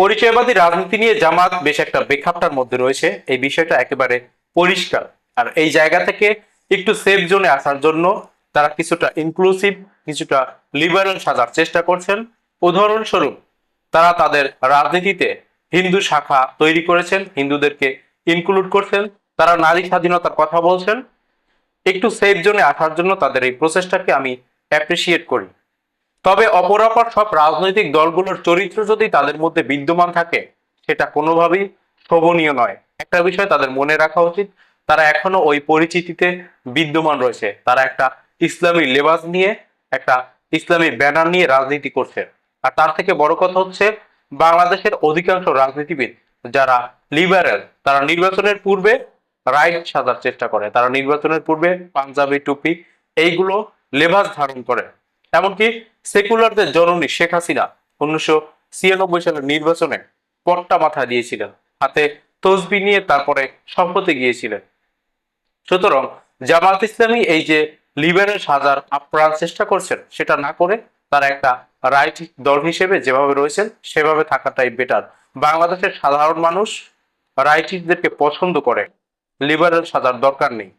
পরিচয়বাদী রাজনীতি নিয়ে জামাত বেশ একটা বেখাপ্টার মধ্যে রয়েছে, এই বিষয়টা একেবারে পরিষ্কার। আর এই জায়গা থেকে একটু সেফ জোনে আসার জন্য তারা কিছুটা ইনক্লুসিভ, কিছুটা লিবারেল সাজার চেষ্টা করছেন। উদাহরণস্বরূপ, তারা তাদের রাজনীতিতে হিন্দু শাখা তৈরি করেছেন, হিন্দুদেরকে ইনক্লুড করছেন, তারা নারী স্বাধীনতার কথা বলছেন। একটু সেফ জোনে আসার জন্য তাদের এই প্রচেষ্টাকে আমি অ্যাপ্রিসিয়েট করি। তবে অপরাপর সব রাজনৈতিক দলগুলোর চরিত্র যদি তাদের মধ্যে বিদ্যমান থাকে, সেটা কোনোভাবেই শোভনীয় নয়। একটা বিষয় তাদের মনে রাখা উচিত, তারা এখনো ওই পরিচিতিতে বিদ্যমান রয়েছে। তারা একটা ইসলামী লেবাস নিয়ে, একটা ইসলামী ব্যানার নিয়ে রাজনীতি করছে। আর তার থেকে বড় কথা হচ্ছে, বাংলাদেশের অধিকাংশ রাজনীতিবিদ যারা লিবারেল, তারা নির্বাচনের পূর্বে রাইট সাজার চেষ্টা করে, তারা নির্বাচনের পূর্বে পাঞ্জাবি টুপি এইগুলো লেবাস ধারণ করে। এমনকি সেকুলারদের জননী শেখ হাসিনা 1996 সালের নির্বাচনে পট্টা মাথা দিয়েছিলেন, হাতে তসবি নিয়ে তারপরে শপথে গিয়েছিলেন। সুতরাং জামাত ইসলামী এই যে লিবারেল সাজার আপ্রাণ চেষ্টা করছেন, সেটা না করে তারা একটা রাইট দল হিসেবে যেভাবে রয়েছেন সেভাবে থাকাটাই বেটার। বাংলাদেশের সাধারণ মানুষ রাইটিস্টদেরকে পছন্দ করে, লিবারেল সাজার দরকার নেই।